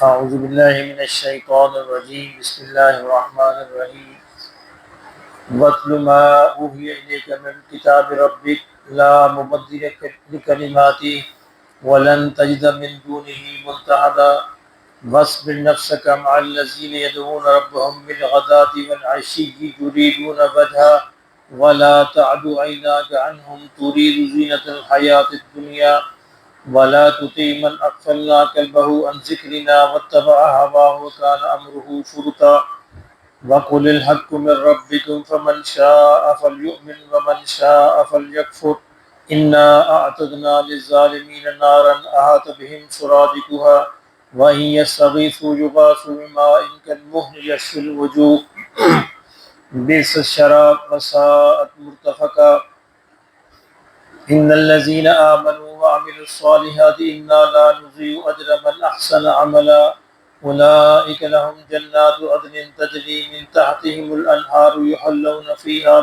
اعوذ باللہ من الشیطان الرجیم بسم اللہ الرحمن الرحیم وَاتْلُ مَا أُوحِيَ إِلَيْكَ مِنْ كِتَابِ رَبِّكَ لَا مُبَدِّلَ لِكَلِمَاتِهِ وَلَنْ تَجِدَ مِنْ دُونِهِ مُلْتَحَدًا وَاصْبِرْ نَفْسَكَ مَعَ الَّذِينَ يَدْعُونَ رَبَّهُمْ بِالْغَدَاةِ وَالْعَشِيِّ يُرِيدُونَ وَجْهَهُ وَلَا تَعْدُ عَيْنَاكَ عَنْهُمْ تُرِيدُ زِينَةَ الْحَيَاةِ الدُّنْيَا وَلَا تُطِعْ مَنْ أَغْفَلْنَا قَلْبَهُ عَنْ ذِكْرِنَا وَاتَّبَعَ هَوَاهُ وَكَانَ أَمْرُهُ فُرُطًا وَقُلِ الْحَقُّ مِنْ رَبِّكُمْ فَمَنْ شَاءَ فَلْيُؤْمِنْ وَمَنْ شَاءَ فَلْيَكْفُرْ إِنَّا أَعْتَدْنَا لِلظَّالِمِينَ نَارًا أَحَاطَ بِهِمْ سُرَادِقُهَا وَإِنْ يَسْتَغِيثُوا يُغَاثُوا بِمَاءٍ كَالْمُهْلِ يَشْوِي الْوُجُوهَ بِئْسَ الشَّرَابُ وَسَاءَتْ مُرْتَفَقًا إِنَّ الَّذِينَ آمَنُوا وَعَمِلُوا الصَّالِحَاتِ إِنَّا لَا نُضِيعُ أَجْرَ مَنْ أَحْسَنَ عَمَلًا أُولَئِكَ لَهُمْ جَنَّاتُ عَدْنٍ تَجْرِي مِنْ تَحْتِهِمُ الْأَنْهَارُ يُحَلَّوْنَ فِيهَا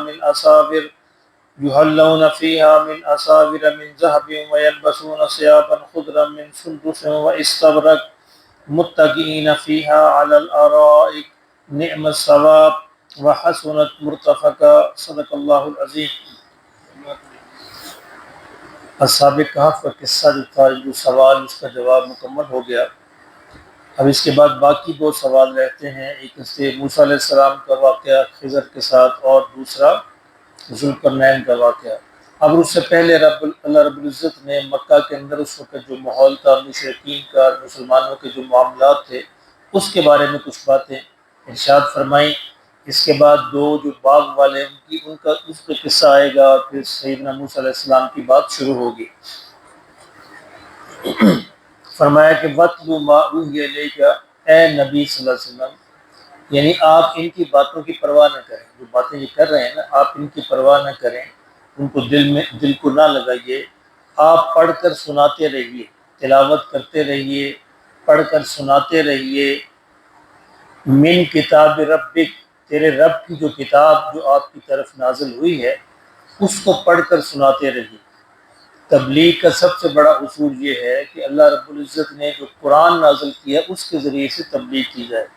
مِنْ أَسَاوِرَ مِنْ ذَهَبٍ وَيَلْبَسُونَ ثِيَابًا خُضْرًا مِنْ سُنْدُسٍ وَإِسْتَبْرَقٍ مُتَّكِئِينَ فِيهَا عَلَى الْأَرَائِكِ نِعْمَ الثَّوَابُ وَحَسُنَتْ مُرْتَفَقًا صدق اللہ العظیم۔ اصحاب کہف کا قصہ جو تھا، جو سوال اس کا جواب مکمل ہو گیا۔ اب اس کے بعد باقی دو سوال رہتے ہیں، ایک سے موسیٰ علیہ السلام کا واقعہ خضر کے ساتھ اور دوسرا ذوالقرنین کا واقعہ۔ اب اس سے پہلے اللہ رب العزت نے مکہ کے اندر اس وقت جو ماحول تھا، مشرکین کا، مسلمانوں کے جو معاملات تھے، اس کے بارے میں کچھ باتیں ارشاد فرمائیں۔ اس کے بعد دو جو باغ والے ان کا اس پہ قصہ آئے گا، پھر سیدنا موسیٰ علیہ السلام کی بات شروع ہوگی۔ فرمایا کہ وَاتْلُ مَا أُوحِيَ إِلَيْكَ، اے نبی صلی اللہ علیہ وسلم، یعنی آپ ان کی باتوں کی پرواہ نہ کریں، جو باتیں یہ کر رہے ہیں نا، آپ ان کی پرواہ نہ کریں، ان کو دل کو نہ لگائیے، آپ پڑھ کر سناتے رہیے، تلاوت کرتے رہیے، پڑھ کر سناتے رہیے۔ من کتاب ربک، تیرے رب کی جو کتاب جو آپ کی طرف نازل ہوئی ہے اس کو پڑھ کر سناتے رہیے۔ تبلیغ کا سب سے بڑا اصول یہ ہے کہ اللہ رب العزت نے جو قرآن نازل کیا اس کے ذریعے سے تبلیغ کی جائے،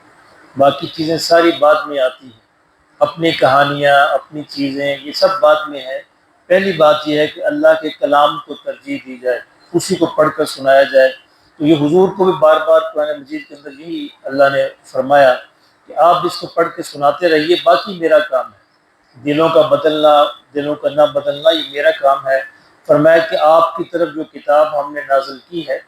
باقی چیزیں ساری بعد میں آتی ہیں، اپنی کہانیاں، اپنی چیزیں، یہ سب بعد میں ہے۔ پہلی بات یہ ہے کہ اللہ کے کلام کو ترجیح دی جائے، اسی کو پڑھ کر سنایا جائے۔ تو یہ حضور کو بھی بار بار قرآن مجید کے اندر یہی اللہ نے فرمایا کہ آپ اس کو پڑھ کے سناتے رہیے، باقی میرا کام ہے، دلوں کا بدلنا، دلوں کا نہ بدلنا، یہ میرا کام ہے۔ فرمایا کہ آپ کی طرف جو کتاب ہم نے نازل کی ہے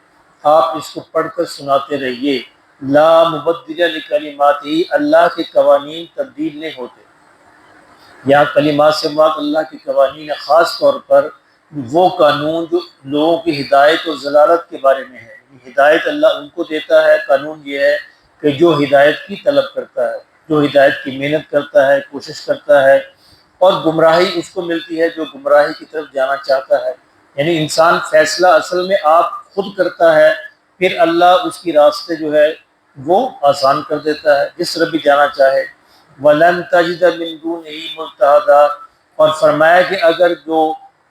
آپ اس کو پڑھ کر سناتے رہیے۔ لا مبدل لکلماتہ، اللہ کے قوانین تبدیل نہیں ہوتے۔ یہاں کلمات سے مراد اللہ کے قوانین، خاص طور پر وہ قانون جو لوگوں کی ہدایت اور ضلالت کے بارے میں ہے۔ ہدایت اللہ ان کو دیتا ہے، قانون یہ ہے کہ جو ہدایت کی طلب کرتا ہے، جو ہدایت کی محنت کرتا ہے، کوشش کرتا ہے، اور گمراہی اس کو ملتی ہے جو گمراہی کی طرف جانا چاہتا ہے۔ یعنی انسان فیصلہ اصل میں آپ خود کرتا ہے، پھر اللہ اس کی راستے جو ہے وہ آسان کر دیتا ہے جس طرح بھی جانا چاہے۔ وَلَن تَجِدَ مِن دُونِهِ مُلْتَحَدًا، اور فرمایا کہ اگر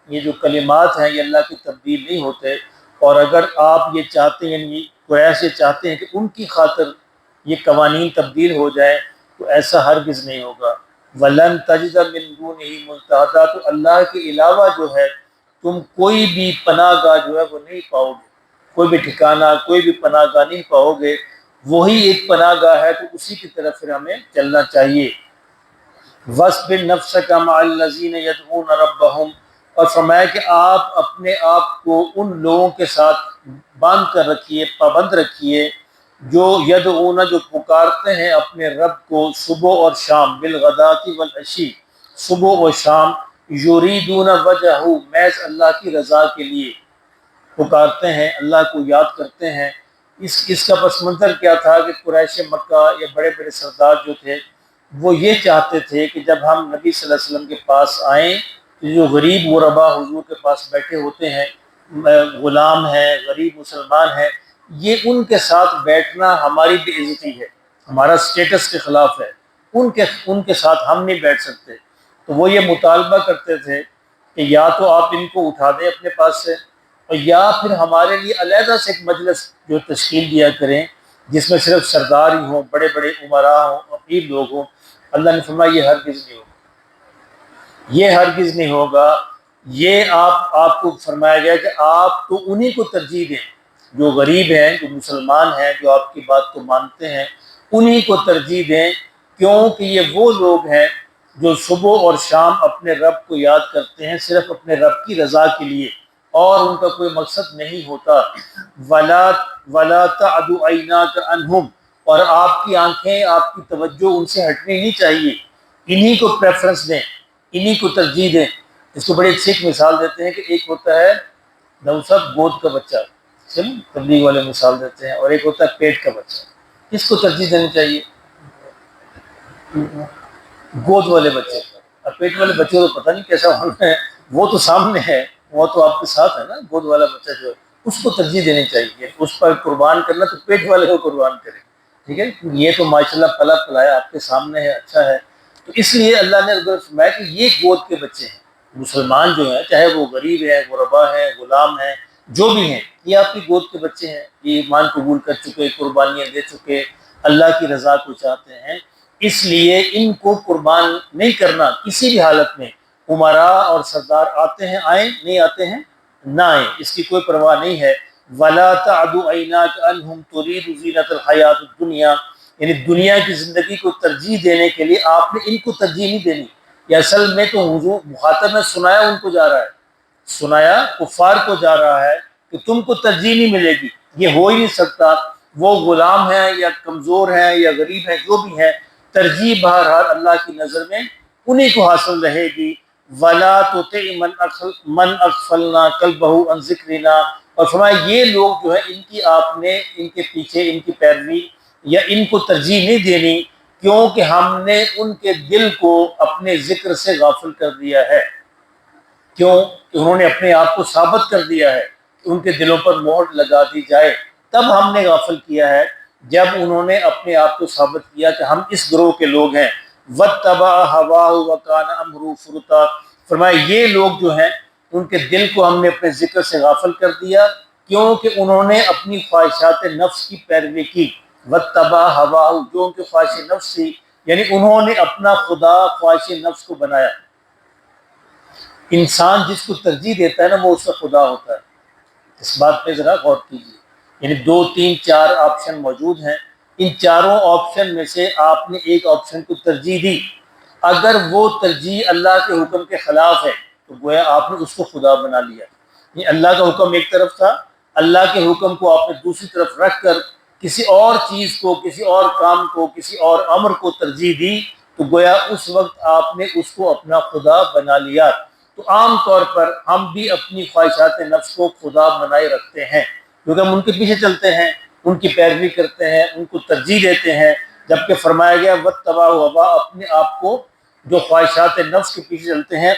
یہ جو کلمات ہیں یہ اللہ کی تبدیل نہیں ہوتے، اور اگر آپ یہ چاہتے ہیں، یعنی قریش یہ چاہتے ہیں کہ ان کی خاطر یہ قوانین تبدیل ہو جائیں، تو ایسا ہرگز نہیں ہوگا۔ وَلَن تَجِدَ مِن دُونِهِ مُلْتَحَدًا، تو اللہ کے علاوہ جو ہے تم کوئی بھی پناہ گاہ جو ہے وہ نہیں پاؤ گے، کوئی بھی ٹھکانہ، کوئی بھی پناہ گاہ نہیں پاؤ گے، وہی ایک پناہ گاہ ہے، تو اسی کی طرف پھر ہمیں چلنا چاہیے۔ وَاصْبِرْ نَفْسَكَ مَعَ الَّذِينَ يَدْعُونَ رَبَّهُمْ، اور فرمایا کہ آپ اپنے آپ کو ان لوگوں کے ساتھ باندھ کر رکھیے، پابند رکھیے، جو یدعون، جو پکارتے ہیں اپنے رب کو صبح اور شام، بالغداۃ والعشی، صبح و شام، یریدون وجہہ، محض اللہ کی رضا کے لیے پکارتے ہیں، اللہ کو یاد کرتے ہیں۔ اس کا پس منظر کیا تھا کہ قریش مکہ یا بڑے بڑے سردار جو تھے وہ یہ چاہتے تھے کہ جب ہم نبی صلی اللہ علیہ وسلم کے پاس آئیں تو جو غریب غربا حضور کے پاس بیٹھے ہوتے ہیں، غلام ہیں، غریب مسلمان ہیں، یہ ان کے ساتھ بیٹھنا ہماری بے عزتی ہے، ہمارا سٹیٹس کے خلاف ہے، ان کے ساتھ ہم نہیں بیٹھ سکتے۔ تو وہ یہ مطالبہ کرتے تھے کہ یا تو آپ ان کو اٹھا دیں اپنے پاس سے، اور یا پھر ہمارے لیے علیحدہ سے ایک مجلس جو تشکیل دیا کریں جس میں صرف سردار ہی ہوں، بڑے بڑے عمراء ہوں، امیر لوگ ہوں، اللہ نے فرمایا یہ ہرگز نہیں ہوگا، یہ ہرگز نہیں ہوگا۔ یہ آپ کو فرمایا گیا کہ آپ تو انہی کو ترجیح دیں جو غریب ہیں، جو مسلمان ہیں، جو آپ کی بات کو مانتے ہیں، انہی کو ترجیح دیں، کیونکہ یہ وہ لوگ ہیں جو صبح اور شام اپنے رب کو یاد کرتے ہیں صرف اپنے رب کی رضا کے لیے، اور ان کا کوئی مقصد نہیں ہوتا۔ وَلَا تَعْدُ عَيْنَاكَ عَنْهُمْ، اور آپ کی آنکھیں، آپ کی توجہ ان سے ہٹنی نہیں چاہیے، انہی کو پریفرنس دیں، انہی کو ترجیح دیں۔ اس کو بڑی اچھی ایک مثال دیتے ہیں کہ ایک ہوتا ہے نوسط گود کا بچہ، تبلیغ والے مثال دیتے ہیں، اور ایک ہوتا ہے پیٹ کا بچہ، کس کو ترجیح دینی چاہیے؟ گود والے بچے کو۔ اور پیٹ والے بچے کو پتہ نہیں کیسا ہونا ہے، وہ تو سامنے ہے، وہ تو آپ کے ساتھ ہے نا، گود والا بچہ جو ہے اس کو ترجیح دینی چاہیے، اس پر قربان کرنا تو پیٹ والے کو قربان کرے، ٹھیک ہے، یہ تو ماشاءاللہ پلا پلایا آپ کے سامنے ہے، اچھا ہے۔ تو اس لیے اللہ نے فرمایا کہ یہ گود کے بچے ہیں، مسلمان جو ہیں، چاہے وہ غریب ہیں، غربا ہیں، غلام ہیں، جو بھی ہیں، یہ آپ کی گود کے بچے ہیں، یہ ایمان قبول کر چکے، قربانیاں دے چکے، اللہ کی رضا کو چاہتے ہیں، اس لیے ان کو قربان نہیں کرنا کسی بھی حالت میں۔ عمراء اور سردار آتے ہیں آئیں، نہیں آتے ہیں نہ آئیں، اس کی کوئی پرواہ نہیں ہے۔ وَلَا تَعْدُ عَيْنَاكَ عَنْهُمْ تُرِيدُ زِينَةَ الْحَيَاةِ الدُّنْيَا، یعنی دنیا کی زندگی کو ترجیح دینے کے لیے آپ نے ان کو ترجیح نہیں دینی۔ یہ اصل میں تو حضور مخاطب میں سنایا ان کو جا رہا ہے، سنایا کفار کو جا رہا ہے کہ تم کو ترجیح نہیں ملے گی، یہ ہو ہی نہیں سکتا، وہ غلام ہیں یا کمزور ہیں یا غریب ہیں، جو بھی ہیں، ترجیح بہرحال اللہ کی نظر میں انہی کو حاصل رہے گی۔ وَلَا تُطِعْ مَنْ أَغْفَلْنَا قَلْبَهُ عَنْ ذِكْرِنَا، اور فرمایا یہ لوگ جو ہیں ان کی آپ نے ان کے پیچھے ان کی پیروی یا ان کو ترجیح نہیں دینی، کیونکہ ہم نے ان کے دل کو اپنے ذکر سے غافل کر دیا ہے۔ کیوں کہ انہوں نے اپنے آپ کو ثابت کر دیا ہے کہ ان کے دلوں پر مہر لگا دی جائے، تب ہم نے غافل کیا ہے جب انہوں نے اپنے آپ کو ثابت کیا کہ ہم اس گروہ کے لوگ ہیں۔ وَاتَّبَعَ هَوَاهُ وَكَانَ أَمْرُهُ فُرُطًا، فرمایا یہ لوگ جو ہیں ان کے دل کو ہم نے اپنے ذکر سے غافل کر دیا، کیونکہ انہوں نے اپنی خواہشات نفس کی پیروی کی۔ وَاتَّبَعَ هَوَاهُ، جو ان کی خواہش نفس تھی، یعنی انہوں نے اپنا خدا خواہش نفس کو بنایا۔ انسان جس کو ترجیح دیتا ہے نا وہ اس کا خدا ہوتا ہے، اس بات پہ ذرا غور کیجیے۔ یعنی 2 3 4 آپشن موجود ہیں، ان چاروں آپشن میں سے آپ نے ایک آپشن کو ترجیح دی، اگر وہ ترجیح اللہ کے حکم کے خلاف ہے تو گویا آپ نے اس کو خدا بنا لیا۔ یہ اللہ کا حکم ایک طرف تھا، اللہ کے حکم کو آپ نے دوسری طرف رکھ کر کسی اور چیز کو، کسی اور کام کو، کسی اور امر کو ترجیح دی، تو گویا اس وقت آپ نے اس کو اپنا خدا بنا لیا۔ تو عام طور پر ہم بھی اپنی خواہشات نفس کو خدا بنائے رکھتے ہیں، کیونکہ ہم ان کے پیچھے چلتے ہیں، ان کی پیروی کرتے ہیں، ان کو ترجیح دیتے ہیں، جبکہ فرمایا گیا وَاتَّبَعُوا هَوَاهُ، اپنے آپ کو جو خواہشات نفس کے پیچھے چلتے ہیں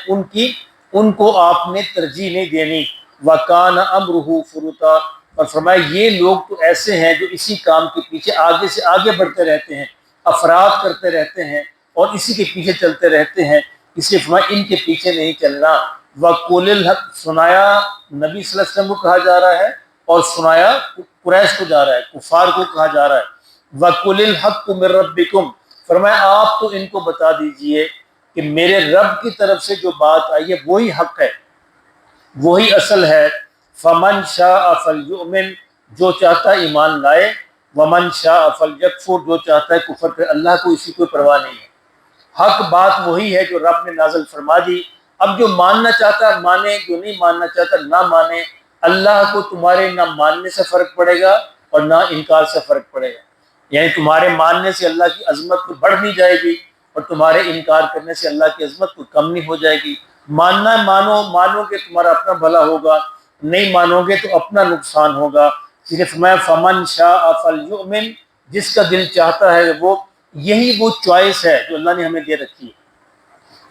ان کو آپ نے ترجیح نہیں دینی۔ وَكَانَ أَمْرُهُ فُرُطًا، اور فرمایا یہ لوگ تو ایسے ہیں جو اسی کام کے پیچھے آگے سے آگے بڑھتے رہتے ہیں، افراد کرتے رہتے ہیں اور اسی کے پیچھے چلتے رہتے ہیں، اس لیے فرمایا ان کے پیچھے نہیں چلنا۔ وَقُلِ الْحَقِّ، سنایا نبی صلی اللہ علیہ وسلم کو کہا جا رہا ہے، اور سنایا قریش کو جا رہا ہے، کفار کو کہا جا رہا ہے۔ وَقُلِ الْحَقُّ مِن رَبِّكُمْ، فرمایا آپ تو ان کو بتا دیجئے کہ میرے رب کی طرف سے جو بات آئی ہے وہی حق ہے، وہی اصل ہے۔ فَمَنْ شَاءَ فَلْيُؤْمِنْ، جو چاہتا ہے ایمان لائے، وَمَنْ شَاءَ فَلْيَكْفُرْ، جو چاہتا ہے کفر کرے، اللہ کو اسی کوئی پرواہ نہیں ہے۔ حق بات وہی ہے جو رب نے نازل فرما دی، اب جو ماننا چاہتا ہے مانے، جو نہیں ماننا چاہتا نہ مانے۔ اللہ کو تمہارے نہ ماننے سے فرق پڑے گا اور نہ انکار سے فرق پڑے گا، یعنی تمہارے ماننے سے اللہ کی عظمت کو بڑھ نہیں جائے گی اور تمہارے انکار کرنے سے اللہ کی عظمت کو کم نہیں ہو جائے گی۔ ماننا مانو، مانو گے تمہارا اپنا بھلا ہوگا، نہیں مانو گے تو اپنا نقصان ہوگا۔ صرف میں فمن شاء فلیؤمن، جس کا دل چاہتا ہے وہ، یہی وہ چوائس ہے جو اللہ نے ہمیں دے رکھی ہے۔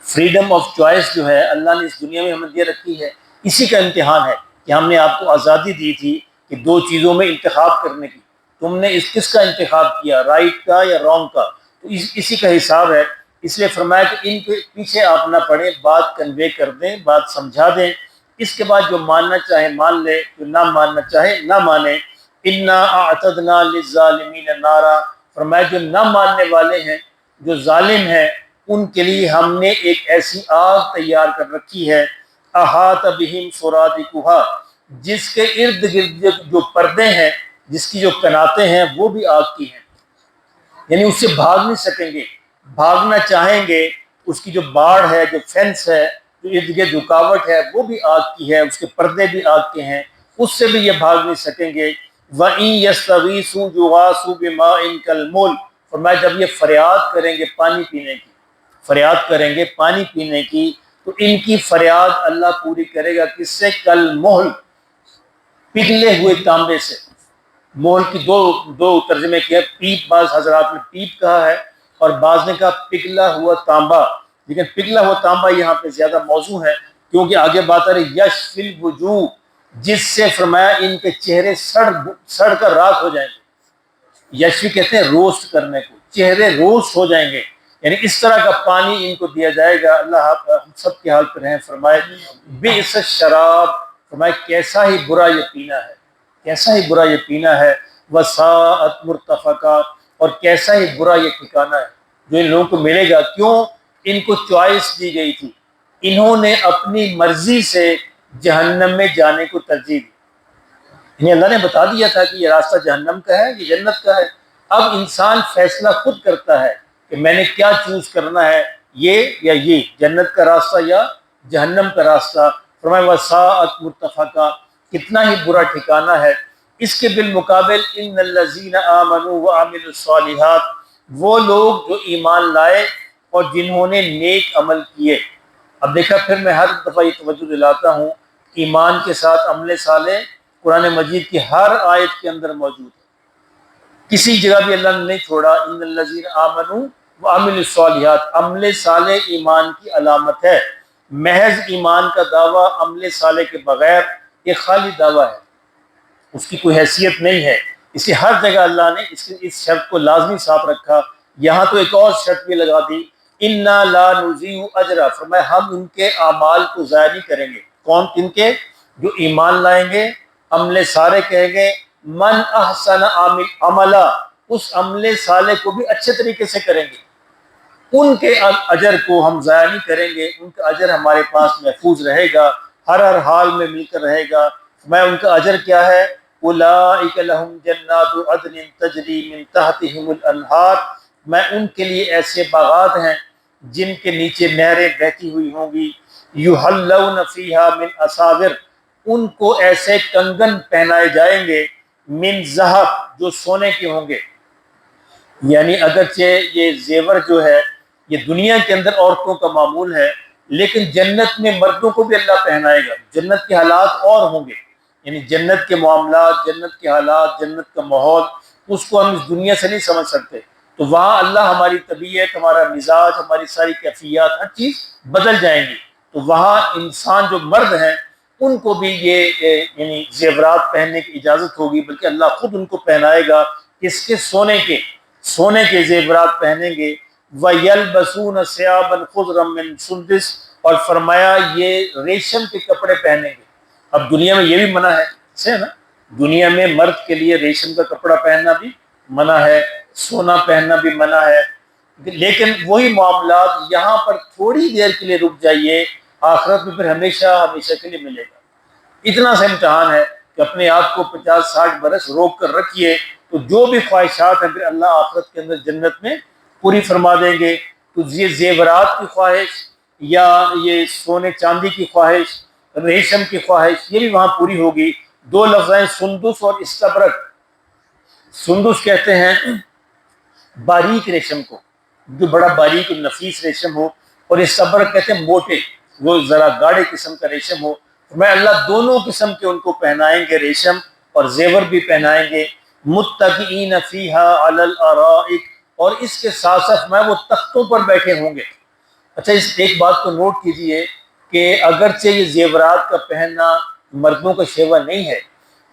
فریڈم آف چوائس جو ہے اللہ نے اس دنیا میں ہمیں دے رکھی ہے، اسی کا امتحان ہے کہ ہم نے آپ کو آزادی دی تھی کہ 2 چیزوں میں انتخاب کرنے کی، تم نے کس کا انتخاب کیا، رائٹ کا یا رانگ کا، تو اسی کا حساب ہے۔ اس لیے فرمایا کہ ان کے پیچھے آپ نہ پڑیں، بات کنوے کر دیں، بات سمجھا دیں، اس کے بعد جو ماننا چاہے مان لے، جو نہ ماننا چاہے نہ مانے۔ انا اعتدنا للظالمین نارا، فرمایا جو نہ ماننے والے ہیں، جو ظالم ہیں، ان کے لیے ہم نے ایک ایسی آگ تیار کر رکھی ہے، احاط بہم سرادقها، جس کے ارد گرد جو پردے ہیں، جس کی جو کناتیں ہیں وہ بھی آگ کی ہیں، یعنی اس سے بھاگ نہیں سکیں گے، بھاگنا چاہیں گے اس کی جو باڑ ہے، جو فینس ہے، جو ارد گرد رکاوٹ ہے، وہ بھی آگ کی ہے، اس کے پردے بھی آگ کے ہیں، اس سے بھی یہ بھاگ نہیں سکیں گے۔ وَإِن يَسْتَغِيثُوا يُغَاثُوا بِمَاءٍ كَالْمُهْلِ، فرمایا جب یہ فریاد کریں گے پانی پینے کی، فریاد کریں گے پانی پینے کی، تو ان کی فریاد اللہ پوری کرے گا کس سے؟ کالمہل، پگھلے ہوئے تانبے سے۔ مہل کی دو ترجمے کیا، پیپ، بعض حضرات نے پیپ کہا ہے اور بعض نے کہا پگھلا ہوا تانبا، لیکن پگھلا ہوا تانبا یہاں پہ زیادہ موزوں ہے، کیونکہ آگے بات آ رہی یشفی الوجوہ، جس سے فرمایا ان کے چہرے سڑ کر راکھ ہو جائیں گے۔ یشوی کہتے ہیں روسٹ کرنے کو، چہرے روسٹ ہو جائیں گے، یعنی اس طرح کا پانی ان کو دیا جائے گا۔ اللہ ہم سب کی حال پر رہیں، فرمائے بئس الشراب، فرمائے کیسا ہی برا یہ پینا ہے، کیسا ہی برا یہ پینا ہے، وساءت مرتفقہ، اور کیسا ہی برا یہ ٹھکانہ ہے جو ان لوگوں کو ملے گا۔ کیوں؟ ان کو چوائس دی گئی تھی، انہوں نے اپنی مرضی سے جہنم میں جانے کو ترجیح دی، انہیں اللہ نے بتا دیا تھا کہ یہ راستہ جہنم کا ہے، یہ جنت کا ہے، اب انسان فیصلہ خود کرتا ہے کہ میں نے کیا چوز کرنا ہے، یہ یا یہ، جنت کا راستہ یا جہنم کا راستہ۔ فرمایا وساءت مرتفقہ، کتنا ہی برا ٹھکانہ ہے۔ اس کے بالمقابل ان الذین آمنوا وعملوا الصالحات، وہ لوگ جو ایمان لائے اور جنہوں نے نیک عمل کیے۔ اب دیکھا، پھر میں ہر دفعہ یہ توجہ دلاتا ہوں، ایمان کے ساتھ عمل صالح قرآن مجید کی ہر آیت کے اندر موجود ہے، کسی جگہ بھی اللہ نے نہیں چھوڑا۔ ان الذین آمنوا وعملوا الصالحات، عمل صالح ایمان کی علامت ہے، محض ایمان کا دعویٰ عمل صالح کے بغیر یہ خالی دعویٰ ہے، اس کی کوئی حیثیت نہیں ہے۔ اس لیے ہر جگہ اللہ نے اس شرط کو لازمی ساتھ رکھا، یہاں تو ایک اور شرط بھی لگا دی، انا لا نضیع اجرا، فرمایا ہم ان کے اعمال کو ضائع نہیں کریں گے۔ کون؟ ان کے جو ایمان لائیں گے، عمل صالح کہیں گے، من احسن عملا، اس عمل صالح کو بھی اچھے طریقے سے کریں گے، ان کے اجر کو ہم ضائع نہیں کریں گے، ان کا اجر ہمارے پاس محفوظ رہے گا، ہر حال میں مل کر رہے گا۔ میں ان کا اجر کیا ہے؟ اولئک لہم جنات عدن تجری من تحتہم الانہار، میں ان کے لیے ایسے باغات ہیں جن کے نیچے نہریں بہتی ہوئی ہوں گی، یحلون فیہا من اساور، ان کو ایسے کنگن پہنائے جائیں گے، من ذہب، جو سونے کے ہوں گے۔ یعنی اگرچہ یہ زیور جو ہے یہ دنیا کے اندر عورتوں کا معمول ہے، لیکن جنت میں مردوں کو بھی اللہ پہنائے گا، جنت کے حالات اور ہوں گے، یعنی جنت کے معاملات، جنت کے حالات، جنت کا ماحول، اس کو ہم اس دنیا سے نہیں سمجھ سکتے، تو وہاں اللہ ہماری طبیعت، ہمارا مزاج، ہماری ساری کیفیات، ہر چیز بدل جائیں گی، تو وہاں انسان جو مرد ہیں ان کو بھی یہ یعنی زیورات پہننے کی اجازت ہوگی، بلکہ اللہ خود ان کو پہنائے گا، اس کے سونے کے زیورات پہنیں گے۔ وَيَلْبَسُونَ ثِيَابًا خُضْرًا مِّن سُنْدُسٍ، اور فرمایا یہ ریشم کے کپڑے پہنیں گے۔ اب دنیا میں یہ بھی منع ہے، سے نا، دنیا میں مرد کے لیے ریشم کا کپڑا پہننا بھی منع ہے، سونا پہننا بھی منع ہے، لیکن وہی معاملات یہاں پر تھوڑی دیر کے لیے رک جائیے، آخرت میں پھر ہمیشہ ہمیشہ کے لیے ملے گا۔ اتنا سا امتحان ہے کہ اپنے آپ کو 50-60 برس روک کر رکھیے، تو جو بھی خواہشات ہیں پھر اللہ آخرت کے اندر جنت میں پوری فرما دیں گے۔ تو یہ زیورات کی خواہش یا یہ سونے چاندی کی خواہش، ریشم کی خواہش، یہ بھی وہاں پوری ہوگی۔ دو لفظ ہیں، سندس اور استبرق۔ سندس کہتے ہیں باریک ریشم کو، جو بڑا باریک اور نفیس ریشم ہو، اور استبرق کہتے ہیں موٹے، وہ ذرا گاڑے قسم کا ریشم ہو۔ میں اللہ دونوں قسم کے ان کو پہنائیں گے، ریشم اور زیور بھی پہنائیں گے۔ متکئین فیہا علی الارائک، اور اس کے ساتھ ساتھ میں وہ تختوں پر بیٹھے ہوں گے۔ اچھا، اس ایک بات کو نوٹ کیجئے کہ اگرچہ یہ زیورات کا پہننا مردوں کا شیوہ نہیں ہے،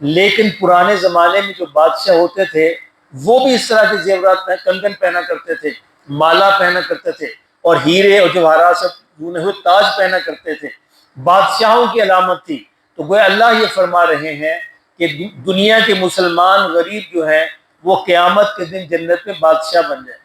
لیکن پرانے زمانے میں جو بادشاہ ہوتے تھے وہ بھی اس طرح کے زیورات کنگن پہنا کرتے تھے، مالا پہنا کرتے تھے، اور ہیرے اور جواہرات سے بنے ہوئے تاج پہنا کرتے تھے، بادشاہوں کی علامت تھی۔ تو گویا اللہ یہ فرما رہے ہیں کہ دنیا کے مسلمان غریب جو ہیں وہ قیامت کے دن جنت میں بادشاہ بن جائیں،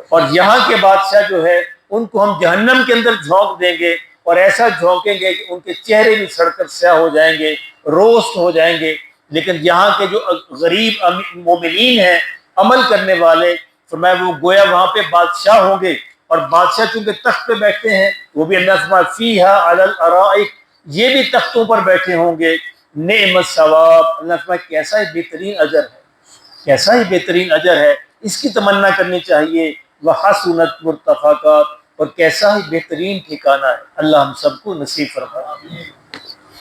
اور یہاں کے بادشاہ جو ہے ان کو ہم جہنم کے اندر جھونک دیں گے، اور ایسا جھونکیں گے کہ ان کے چہرے بھی سڑ کر سیاہ ہو جائیں گے، روسٹ ہو جائیں گے۔ لیکن یہاں کے جو غریب مومنین ہیں، عمل کرنے والے، فرمایا وہ گویا وہاں پہ بادشاہ ہوں گے، اور بادشاہ چونکہ تخت پہ بیٹھتے ہیں، وہ بھی اللہ فرمایا فیہا علی الارائک، یہ بھی تختوں پر بیٹھے ہوں گے۔ نعم الثواب، اللہ فرمایا کیسا ہی بہترین اجر ہے، کیسا ہی بہترین اجر ہے، اس کی تمنا کرنی چاہیے۔ وحسنت مرتفقا، اور کیسا ہی بہترین ٹھکانہ ہے۔ اللہ ہم سب کو نصیب فرمائے۔